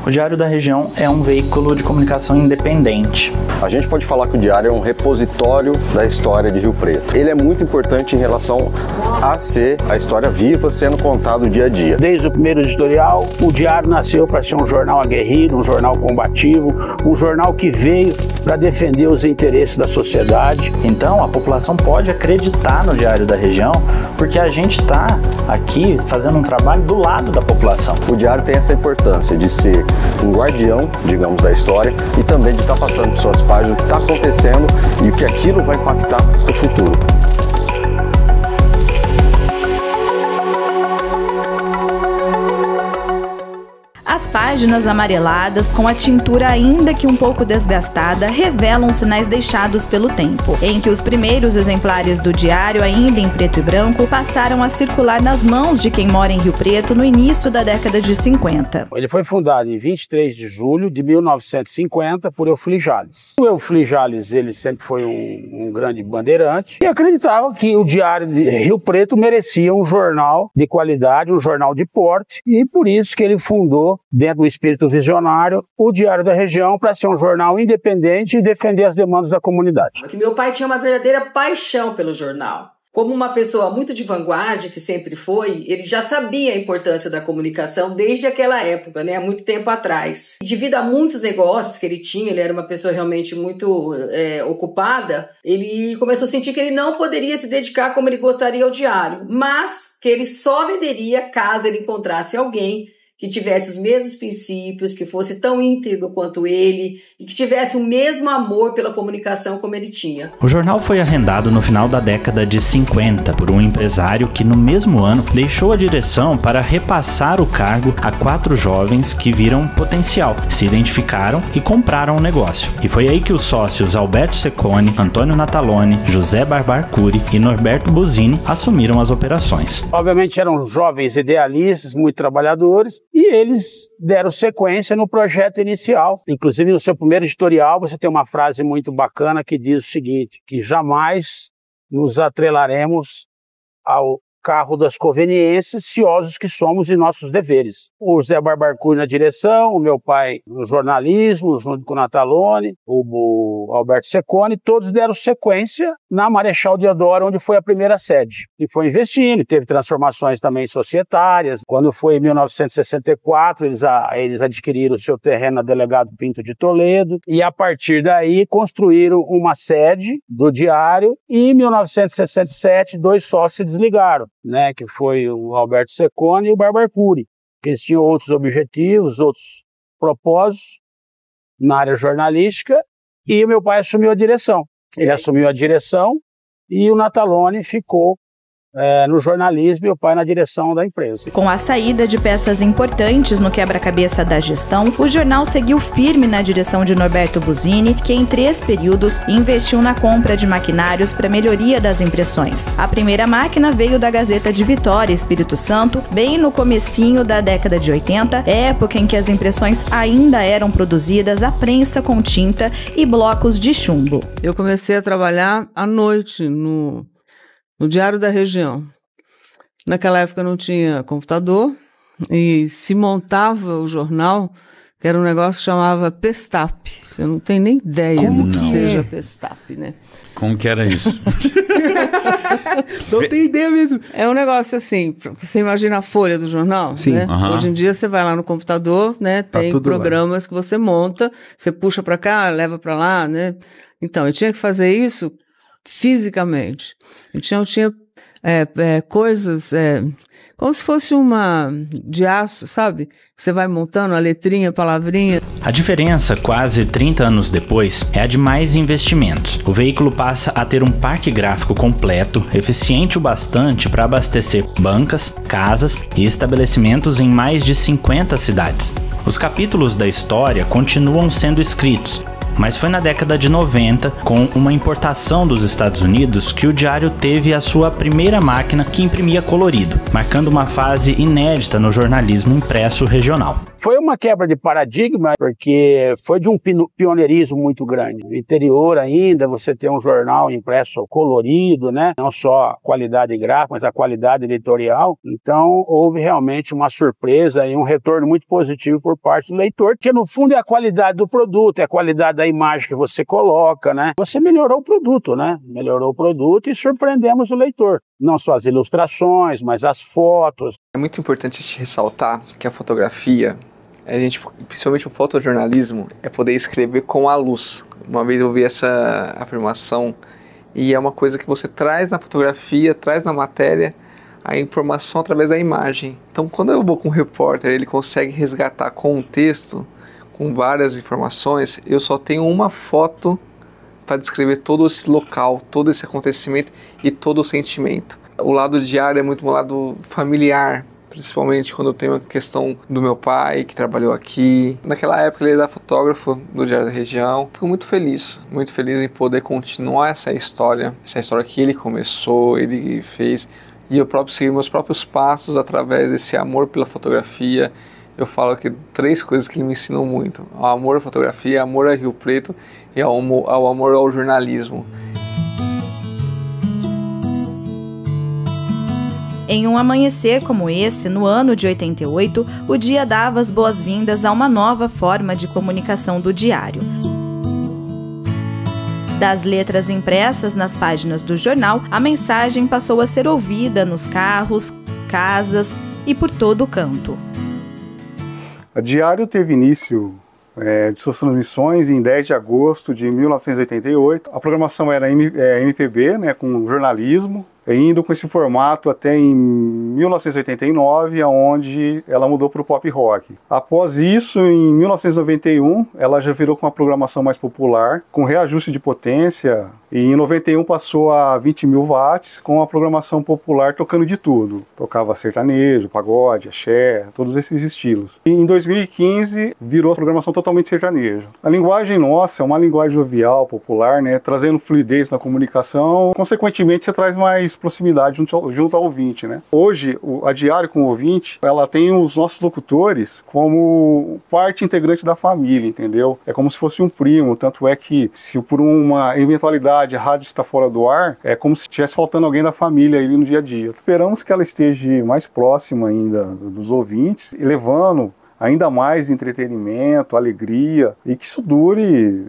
O Diário da Região é um veículo de comunicação independente. A gente pode falar que o Diário é um repositório da história de Rio Preto. Ele é muito importante em relação a ser a história viva sendo contada dia a dia. Desde o primeiro editorial, o Diário nasceu para ser um jornal aguerrido, um jornal combativo, um jornal que veio para defender os interesses da sociedade. Então, a população pode acreditar no Diário da Região, porque a gente está aqui fazendo um trabalho do lado da população. O Diário tem essa importância de ser um guardião, digamos, da história e também de estar passando por suas páginas o que está acontecendo e o que aquilo vai impactar no futuro. As páginas amareladas, com a tintura ainda que um pouco desgastada, revelam sinais deixados pelo tempo, em que os primeiros exemplares do diário, ainda em preto e branco, passaram a circular nas mãos de quem mora em Rio Preto no início da década de 50. Ele foi fundado em 23 de julho de 1950 por Eufli Jales. O Eufli Jales, ele sempre foi um grande bandeirante e acreditava que o Diário de Rio Preto merecia um jornal de qualidade, um jornal de porte, e por isso que ele fundou, dentro do espírito visionário, o Diário da Região para ser um jornal independente e defender as demandas da comunidade. Meu pai tinha uma verdadeira paixão pelo jornal. Como uma pessoa muito de vanguarda, que sempre foi, ele já sabia a importância da comunicação desde aquela época, né? Há muito tempo atrás. Devido a muitos negócios que ele tinha, ele era uma pessoa realmente muito ocupada, ele começou a sentir que ele não poderia se dedicar como ele gostaria ao diário, mas que ele só venderia caso ele encontrasse alguém que tivesse os mesmos princípios, que fosse tão íntegro quanto ele e que tivesse o mesmo amor pela comunicação como ele tinha. O jornal foi arrendado no final da década de 50 por um empresário que no mesmo ano deixou a direção para repassar o cargo a 4 jovens que viram potencial, se identificaram e compraram o negócio. E foi aí que os sócios Alberto Cecconi, Antônio Natalone, José Barbarcuri e Norberto Buzini assumiram as operações. Obviamente eram jovens idealistas, muito trabalhadores, e eles deram sequência no projeto inicial. Inclusive, no seu primeiro editorial, você tem uma frase muito bacana que diz o seguinte, que jamais nos atrelaremos ao carro das conveniências, ciosos que somos em nossos deveres. O Zé Barbarcuri na direção, o meu pai no jornalismo, junto com o Natalone, o Alberto Cecconi, todos deram sequência na Marechal Deodoro, onde foi a primeira sede. E foi investindo, teve transformações também societárias. Quando foi em 1964, eles adquiriram o seu terreno na Delegado Pinto de Toledo, e a partir daí construíram uma sede do Diário, e em 1967 2 sócios se desligaram, né, que foi o Alberto Cecconi e o Barbarcuri, que eles tinham outros objetivos, outros propósitos na área jornalística, e o meu pai assumiu a direção. Ele assumiu a direção e o Natalone ficou no jornalismo e o pai na direção da empresa. Com a saída de peças importantes no quebra-cabeça da gestão, o jornal seguiu firme na direção de Norberto Buzini, que em 3 períodos investiu na compra de maquinários para melhoria das impressões. A primeira máquina veio da Gazeta de Vitória, Espírito Santo, bem no comecinho da década de 80, época em que as impressões ainda eram produzidas à prensa com tinta e blocos de chumbo. Eu comecei a trabalhar à noite no Diário da Região. Naquela época não tinha computador e se montava o jornal, que era um negócio que chamava Pestap. Você não tem nem ideia do que seja Pestap, né? Como que era isso? Não tem ideia mesmo. É um negócio assim, você imagina a folha do jornal, sim, né? Hoje em dia você vai lá no computador, né? Tem programas que você monta, você puxa para cá, leva para lá, né? Então, eu tinha que fazer isso fisicamente. Eu tinha coisas como se fosse uma de aço, sabe? Você vai montando a letrinha, palavrinha. A diferença, quase 30 anos depois, é a de mais investimentos. O veículo passa a ter um parque gráfico completo, eficiente o bastante para abastecer bancas, casas e estabelecimentos em mais de 50 cidades. Os capítulos da história continuam sendo escritos, mas foi na década de 90, com uma importação dos Estados Unidos, que o Diário teve a sua primeira máquina que imprimia colorido, marcando uma fase inédita no jornalismo impresso regional. Foi uma quebra de paradigma, porque foi de um pioneirismo muito grande. No interior ainda, você tem um jornal impresso colorido, né? Não só a qualidade gráfica, mas a qualidade editorial. Então, houve realmente uma surpresa e um retorno muito positivo por parte do leitor, que no fundo é a qualidade do produto, é a qualidade da imagem que você coloca, né? Você melhorou o produto, né? Melhorou o produto e surpreendemos o leitor. Não só as ilustrações, mas as fotos. É muito importante a gente ressaltar que a fotografia, principalmente o fotojornalismo, é poder escrever com a luz. Uma vez eu ouvi essa afirmação, e é uma coisa que você traz na fotografia, traz na matéria, a informação através da imagem. Então, quando eu vou com um repórter, ele consegue resgatar com um texto, com várias informações, eu só tenho uma foto para descrever todo esse local, todo esse acontecimento e todo o sentimento. O lado diário é muito um lado familiar, principalmente quando eu tenho a questão do meu pai, que trabalhou aqui. Naquela época ele era fotógrafo do Diário da Região. Fico muito feliz em poder continuar essa história que ele começou, ele fez, e eu próprio seguir meus próprios passos através desse amor pela fotografia. Eu falo que 3 coisas que ele me ensinou muito: o amor à fotografia, amor a Rio Preto e ao amor ao jornalismo. Em um amanhecer como esse, no ano de 88, o dia dava as boas-vindas a uma nova forma de comunicação do diário. Das letras impressas nas páginas do jornal, a mensagem passou a ser ouvida nos carros, casas e por todo o canto. A Diário teve início de suas transmissões em 10 de agosto de 1988. A programação era MPB, né, com jornalismo, indo com esse formato até em 1989, onde ela mudou para o pop rock. Após isso, em 1991, ela já virou com uma programação mais popular, com reajuste de potência, e em 91 passou a 20 mil watts, com a programação popular tocando de tudo. Tocava sertanejo, pagode, axé, todos esses estilos. E em 2015, virou a programação totalmente sertanejo. A linguagem nossa é uma linguagem jovial, popular, né, trazendo fluidez na comunicação. Consequentemente, você traz mais proximidade junto ao ouvinte, né? Hoje, a Diário com o ouvinte, ela tem os nossos locutores como parte integrante da família, entendeu? É como se fosse um primo, tanto é que, se por uma eventualidade a rádio está fora do ar, é como se estivesse faltando alguém da família ali no dia a dia. Esperamos que ela esteja mais próxima ainda dos ouvintes, e levando ainda mais entretenimento, alegria, e que isso dure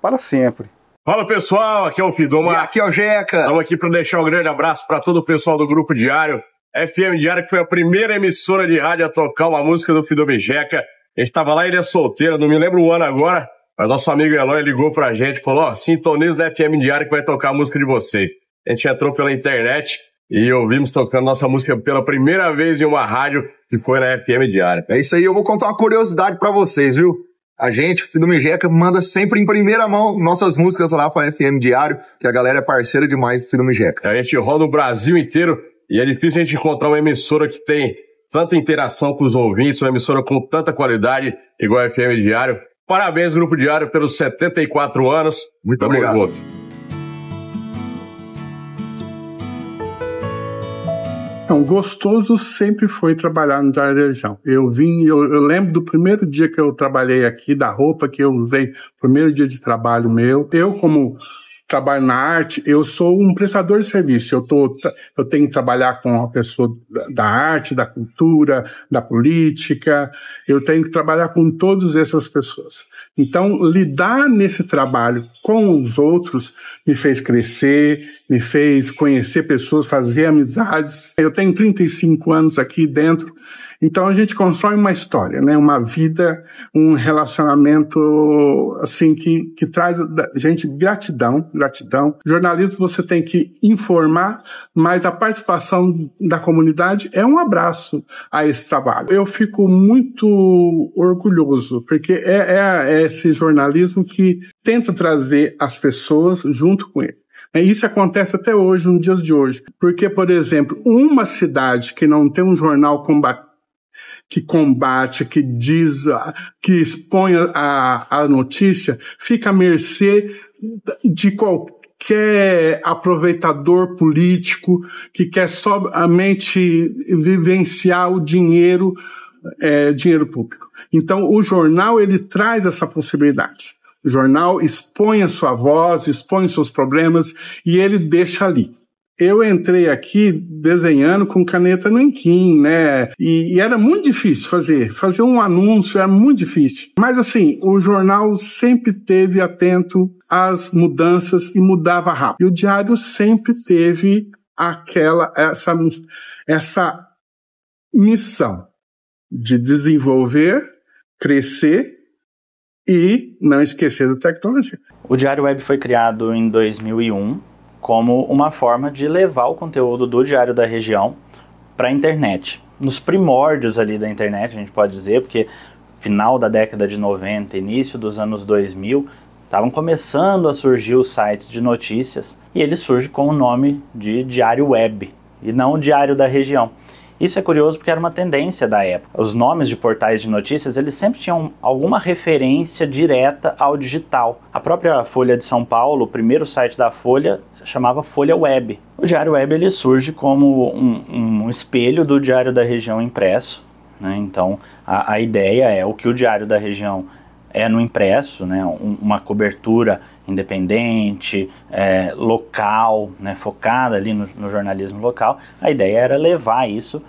para sempre. Fala pessoal, aqui é o Fidoma. E aqui é o Jeca. Estamos aqui para deixar um grande abraço para todo o pessoal do Grupo Diário. FM Diário, que foi a primeira emissora de rádio a tocar uma música do Fidoma e Jeca. A gente estava lá, ele é solteiro, não me lembro o ano agora, mas nosso amigo Eloy ligou pra gente e falou: sintoniza da FM Diário que vai tocar a música de vocês. A gente entrou pela internet e ouvimos tocando nossa música pela primeira vez em uma rádio, que foi na FM Diário. É isso aí, eu vou contar uma curiosidade para vocês, viu? A gente, o Fidoma e Jeca, manda sempre em primeira mão nossas músicas lá para a FM Diário, que a galera é parceira demais do Fidoma e Jeca. A gente roda o Brasil inteiro e é difícil a gente encontrar uma emissora que tem tanta interação com os ouvintes, uma emissora com tanta qualidade igual a FM Diário. Parabéns, Grupo Diário, pelos 74 anos. Muito obrigado. Junto. Então, gostoso sempre foi trabalhar no Diário da Região. Eu lembro do primeiro dia que eu trabalhei aqui, da roupa que eu usei, primeiro dia de trabalho meu. Eu, como trabalho na arte, eu sou um prestador de serviço. Eu tenho que trabalhar com a pessoa da arte, da cultura, da política. Eu tenho que trabalhar com todas essas pessoas. Então, lidar nesse trabalho com os outros me fez crescer, me fez conhecer pessoas, fazer amizades. Eu tenho 35 anos aqui dentro. Então a gente constrói uma história, né? Uma vida, um relacionamento assim que traz a gente gratidão. Jornalismo você tem que informar, mas a participação da comunidade é um abraço a esse trabalho. Eu fico muito orgulhoso, porque é esse jornalismo que tenta trazer as pessoas junto com ele. Isso acontece até hoje, nos dias de hoje. Porque, por exemplo, uma cidade que não tem um jornal que combate, que diz, que expõe a notícia, fica à mercê de qualquer aproveitador político que quer somente vivenciar o dinheiro dinheiro público. Então, o jornal, ele traz essa possibilidade. O jornal expõe a sua voz, expõe os seus problemas e ele deixa ali. Eu entrei aqui desenhando com caneta nanquim, né? E era muito difícil fazer um anúncio, era muito difícil. Mas assim, o jornal sempre esteve atento às mudanças e mudava rápido. E o diário sempre teve essa missão de desenvolver, crescer e não esquecer da tecnologia. O Diário Web foi criado em 2001 como uma forma de levar o conteúdo do Diário da Região para a internet. Nos primórdios ali da internet, a gente pode dizer, porque final da década de 90, início dos anos 2000, estavam começando a surgir os sites de notícias e ele surge com o nome de Diário Web e não o Diário da Região. Isso é curioso porque era uma tendência da época. Os nomes de portais de notícias, eles sempre tinham alguma referência direta ao digital. A própria Folha de São Paulo, o primeiro site da Folha, chamava Folha Web. O Diário Web ele surge como um espelho do Diário da Região impresso, né? Então, a ideia é o que o Diário da Região é no impresso, né? Uma cobertura independente, local, né? Focada ali no jornalismo local. A ideia era levar isso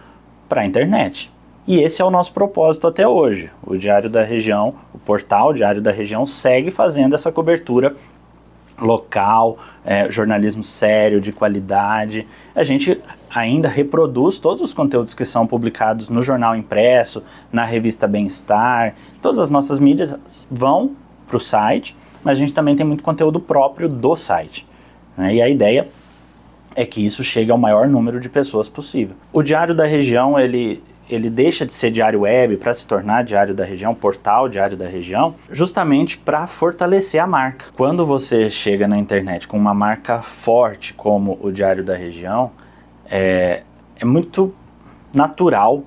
para a internet. E esse é o nosso propósito até hoje. O Diário da Região, o portal Diário da Região segue fazendo essa cobertura local, jornalismo sério, de qualidade. A gente ainda reproduz todos os conteúdos que são publicados no jornal impresso, na revista Bem-Estar. Todas as nossas mídias vão para o site, mas a gente também tem muito conteúdo próprio do site, né? E a ideia é que isso chegue ao maior número de pessoas possível. O Diário da Região, ele deixa de ser Diário Web para se tornar Diário da Região, portal Diário da Região, justamente para fortalecer a marca. Quando você chega na internet com uma marca forte como o Diário da Região, é muito natural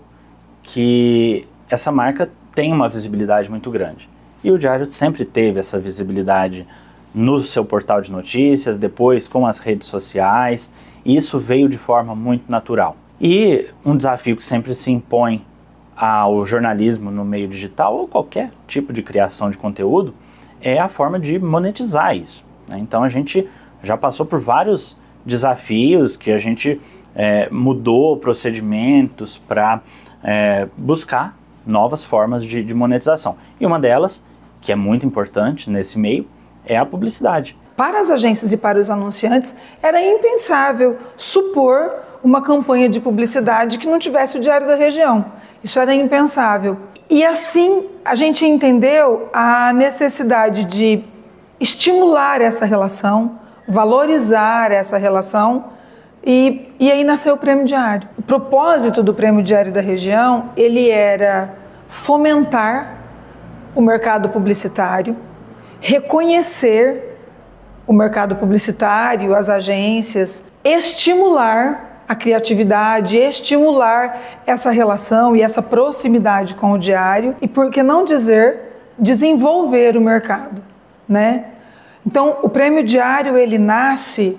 que essa marca tenha uma visibilidade muito grande. E o Diário sempre teve essa visibilidade no seu portal de notícias, depois com as redes sociais, e isso veio de forma muito natural. E um desafio que sempre se impõe ao jornalismo no meio digital, ou qualquer tipo de criação de conteúdo, é a forma de monetizar isso, né? Então a gente já passou por vários desafios que a gente mudou procedimentos para buscar novas formas de monetização. E uma delas, que é muito importante nesse meio, é a publicidade. Para as agências e para os anunciantes, era impensável supor uma campanha de publicidade que não tivesse o Diário da Região. Isso era impensável. E assim, a gente entendeu a necessidade de estimular essa relação, valorizar essa relação, e aí nasceu o Prêmio Diário. O propósito do Prêmio Diário da Região, ele era fomentar o mercado publicitário, reconhecer o mercado publicitário, as agências, estimular a criatividade, estimular essa relação e essa proximidade com o diário e, por que não dizer, desenvolver o mercado, né? Então, o Prêmio Diário, ele nasce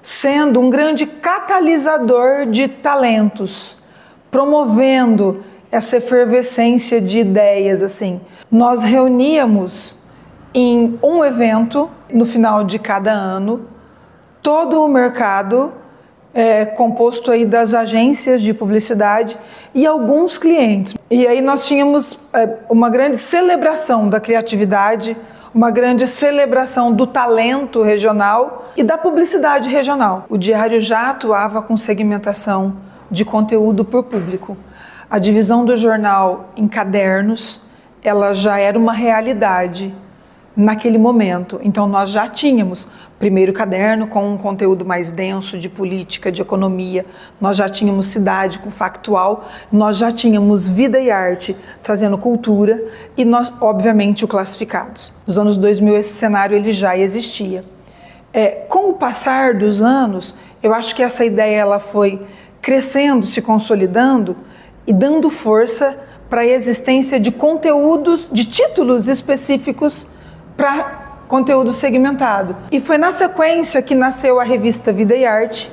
sendo um grande catalisador de talentos, promovendo essa efervescência de ideias, assim. Nós reuníamos em um evento, no final de cada ano, todo o mercado composto aí das agências de publicidade e alguns clientes. E aí nós tínhamos uma grande celebração da criatividade, uma grande celebração do talento regional e da publicidade regional. O diário já atuava com segmentação de conteúdo por público. A divisão do jornal em cadernos, ela já era uma realidade naquele momento. Então nós já tínhamos primeiro caderno com um conteúdo mais denso de política, de economia, nós já tínhamos cidade com factual, nós já tínhamos vida e arte trazendo cultura e nós, obviamente, o classificados. Nos anos 2000 esse cenário ele já existia. Com o passar dos anos, eu acho que essa ideia ela foi crescendo, se consolidando e dando força para a existência de conteúdos, de títulos específicos para conteúdo segmentado. E foi na sequência que nasceu a revista Vida e Arte,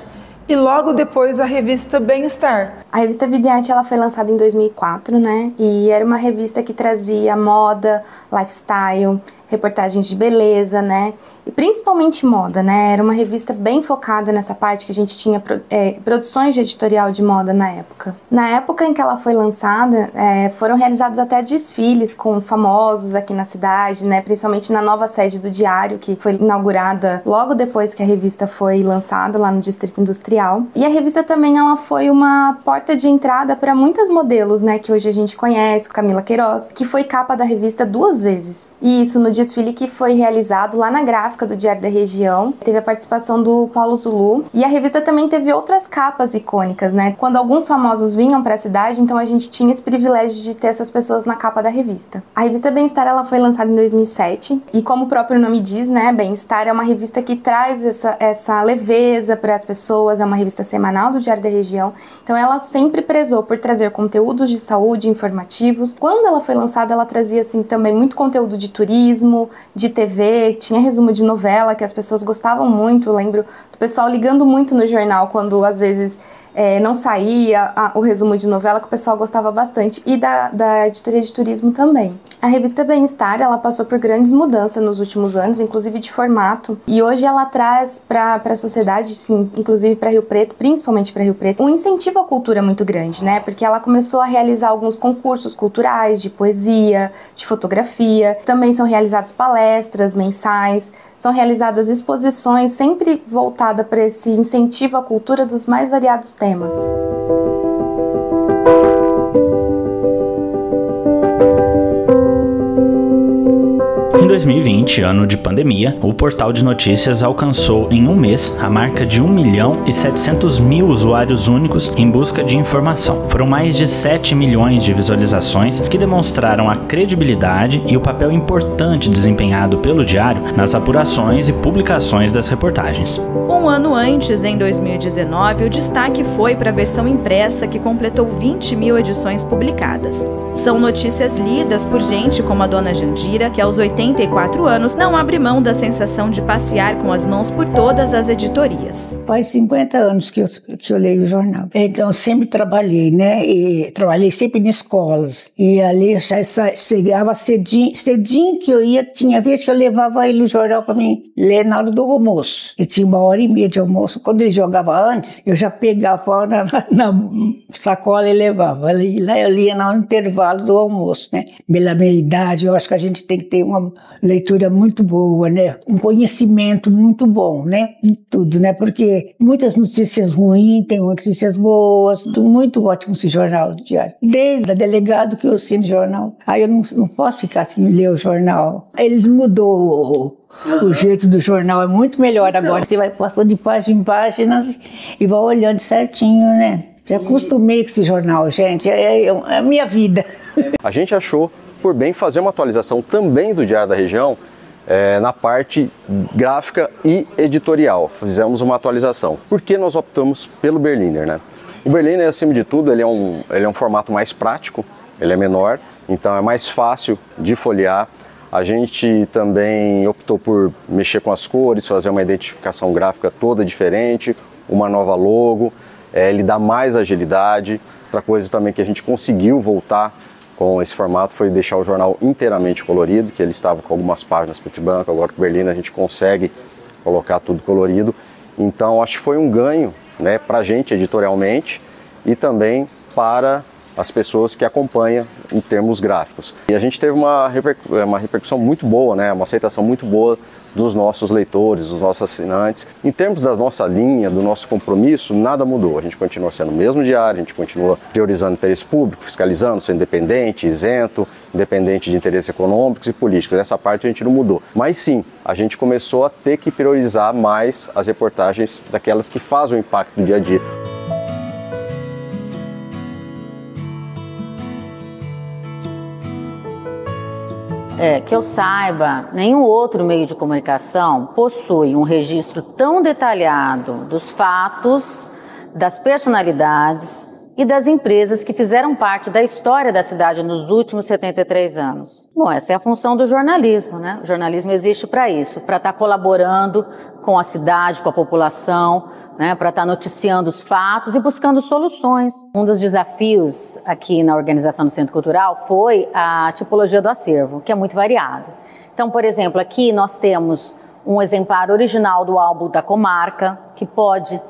e logo depois a revista Bem-Estar. A revista Vida e Arte ela foi lançada em 2004, né? E era uma revista que trazia moda, lifestyle, reportagens de beleza, né? E principalmente moda, né? Era uma revista bem focada nessa parte que a gente tinha produções de editorial de moda na época. Na época em que ela foi lançada, foram realizados até desfiles com famosos aqui na cidade, né? Principalmente na nova sede do Diário, que foi inaugurada logo depois que a revista foi lançada lá no Distrito Industrial. E a revista também ela foi uma porta de entrada para muitas modelos, né? Que hoje a gente conhece, Camila Queiroz, que foi capa da revista 2 vezes. E isso no desfile que foi realizado lá na gráfica do Diário da Região. Teve a participação do Paulo Zulu. E a revista também teve outras capas icônicas, né? Quando alguns famosos vinham para a cidade, então a gente tinha esse privilégio de ter essas pessoas na capa da revista. A revista Bem-Estar ela foi lançada em 2007 e como o próprio nome diz, né? Bem-Estar é uma revista que traz essa leveza para as pessoas, é uma revista semanal do Diário da Região. Então ela sempre prezou por trazer conteúdos de saúde, informativos. Quando ela foi lançada, ela trazia assim também muito conteúdo de turismo, de TV, tinha resumo de novela que as pessoas gostavam muito. Eu lembro do pessoal ligando muito no jornal quando às vezes não saía o resumo de novela, que o pessoal gostava bastante, e da editoria de turismo também. A revista Bem-Estar, ela passou por grandes mudanças nos últimos anos, inclusive de formato, e hoje ela traz para a sociedade, sim, inclusive para Rio Preto, principalmente para Rio Preto, um incentivo à cultura muito grande, né? Porque ela começou a realizar alguns concursos culturais de poesia, de fotografia, também são realizadas palestras mensais, são realizadas exposições sempre voltada para esse incentivo à cultura dos mais variados temas. Em 2020, ano de pandemia, o portal de notícias alcançou em um mês a marca de 1.700.000 usuários únicos em busca de informação. Foram mais de 7 milhões de visualizações que demonstraram a credibilidade e o papel importante desempenhado pelo Diário nas apurações e publicações das reportagens. Um ano antes, em 2019, o destaque foi para a versão impressa, que completou 20.000 edições publicadas. São notícias lidas por gente como a dona Jandira, que aos 84 anos não abre mão da sensação de passear com as mãos por todas as editorias. Faz 50 anos que eu leio o jornal. Então, eu sempre trabalhei, né? E trabalhei sempre em escolas. E ali eu chegava cedinho que eu ia, tinha vezes que eu levava ele o jornal para mim ler na hora do almoço. E tinha 1h30 de almoço. Quando ele jogava antes, eu já pegava na sacola e levava. Lá eu lia no intervalo do almoço, né? Pela minha idade, eu acho que a gente tem que ter uma leitura muito boa, né? Um conhecimento muito bom, né? Em tudo, né? Porque muitas notícias ruins, tem notícias boas, muito ótimo esse jornal diário. Desde a delegado que eu assino jornal, aí eu não posso ficar sem ler o jornal. Ele mudou o jeito do jornal, é muito melhor agora. Você vai passando de página em páginas e vai olhando certinho, né? Já acostumei com esse jornal, gente, é a minha vida. A gente achou por bem fazer uma atualização também do Diário da Região na parte gráfica e editorial. Fizemos uma atualização. Por que nós optamos pelo Berliner, né? O Berliner, acima de tudo, ele é um formato mais prático, ele é menor, então é mais fácil de folhear. A gente também optou por mexer com as cores, fazer uma identificação gráfica toda diferente, uma nova logo. Ele dá mais agilidade. Outra coisa também que a gente conseguiu voltar com esse formato foi deixar o jornal inteiramente colorido, que ele estava com algumas páginas preto e branco, agora com o Berliner a gente consegue colocar tudo colorido. Então acho que foi um ganho, né, para a gente editorialmente e também para as pessoas que acompanham em termos gráficos. E a gente teve uma repercussão muito boa, né, uma aceitação muito boa dos nossos leitores, dos nossos assinantes. Em termos da nossa linha, do nosso compromisso, nada mudou. A gente continua sendo o mesmo diário, a gente continua priorizando o interesse público, fiscalizando, sendo independente, isento, independente de interesses econômicos e políticos. Essa parte a gente não mudou. Mas sim, a gente começou a ter que priorizar mais as reportagens daquelas que fazem o impacto do dia a dia. Que eu saiba, nenhum outro meio de comunicação possui um registro tão detalhado dos fatos, das personalidades e das empresas que fizeram parte da história da cidade nos últimos 73 anos. Bom, essa é a função do jornalismo, né? O jornalismo existe para isso, para estar colaborando com a cidade, com a população, né, para estar noticiando os fatos e buscando soluções. Um dos desafios aqui na organização do Centro Cultural foi a tipologia do acervo, que é muito variada. Então, por exemplo, aqui nós temos um exemplar original do álbum da comarca, que pode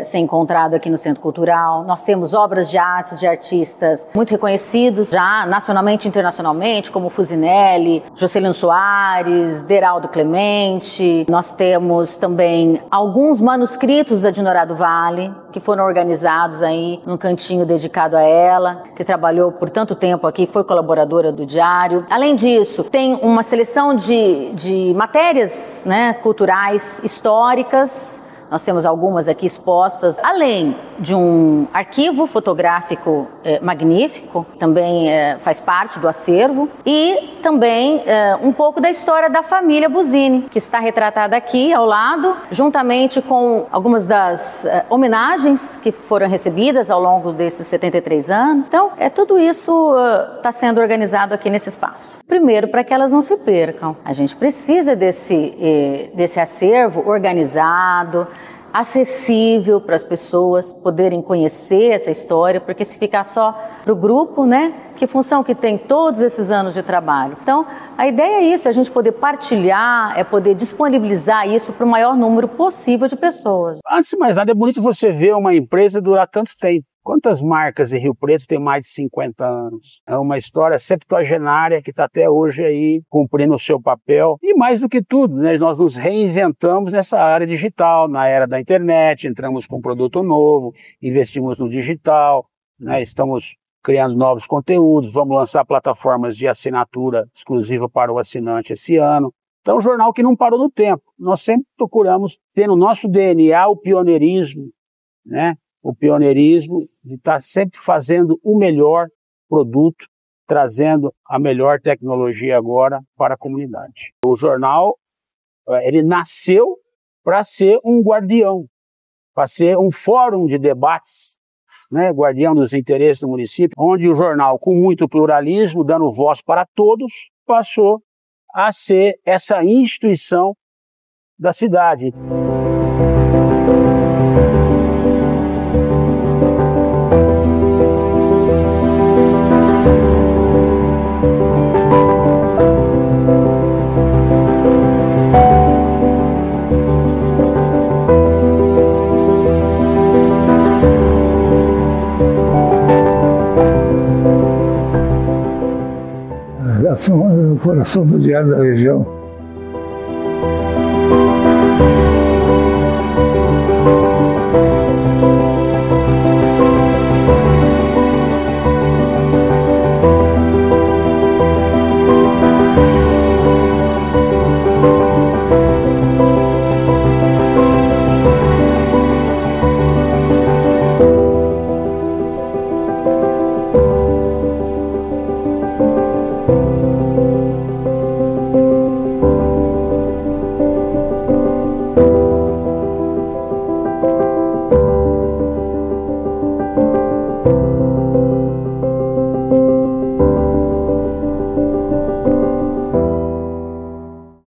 ser encontrado aqui no Centro Cultural. Nós temos obras de arte de artistas muito reconhecidos, já nacionalmente e internacionalmente, como Fusinelli, Juscelino Soares, Deraldo Clemente. Nós temos também alguns manuscritos da Dinorá do Vale, que foram organizados aí num cantinho dedicado a ela, que trabalhou por tanto tempo aqui, foi colaboradora do Diário. Além disso, tem uma seleção de matérias, né, culturais, históricas. Nós temos algumas aqui expostas, além de um arquivo fotográfico magnífico, também faz parte do acervo, e também um pouco da história da família Buzini, que está retratada aqui ao lado, juntamente com algumas das homenagens que foram recebidas ao longo desses 73 anos. Então, tudo isso está sendo organizado aqui nesse espaço. Primeiro, para que elas não se percam. A gente precisa desse acervo organizado, acessível para as pessoas poderem conhecer essa história, porque se ficar só para o grupo, né, que função que tem todos esses anos de trabalho? Então, a ideia é isso, é a gente poder partilhar, é poder disponibilizar isso para o maior número possível de pessoas. Antes de mais nada, é bonito você ver uma empresa durar tanto tempo. Quantas marcas em Rio Preto tem mais de 50 anos? É uma história septuagenária que está até hoje aí cumprindo o seu papel. E mais do que tudo, né, nós nos reinventamos nessa área digital, na era da internet, entramos com um produto novo, investimos no digital, né, estamos criando novos conteúdos, vamos lançar plataformas de assinatura exclusiva para o assinante esse ano. Então, um jornal que não parou no tempo. Nós sempre procuramos ter no nosso DNA o pioneirismo, né? O pioneirismo de estar sempre fazendo o melhor produto, trazendo a melhor tecnologia agora para a comunidade. O jornal, ele nasceu para ser um guardião, para ser um fórum de debates, né, guardião dos interesses do município, onde o jornal, com muito pluralismo, dando voz para todos, passou a ser essa instituição da cidade. O coração do Diário da Região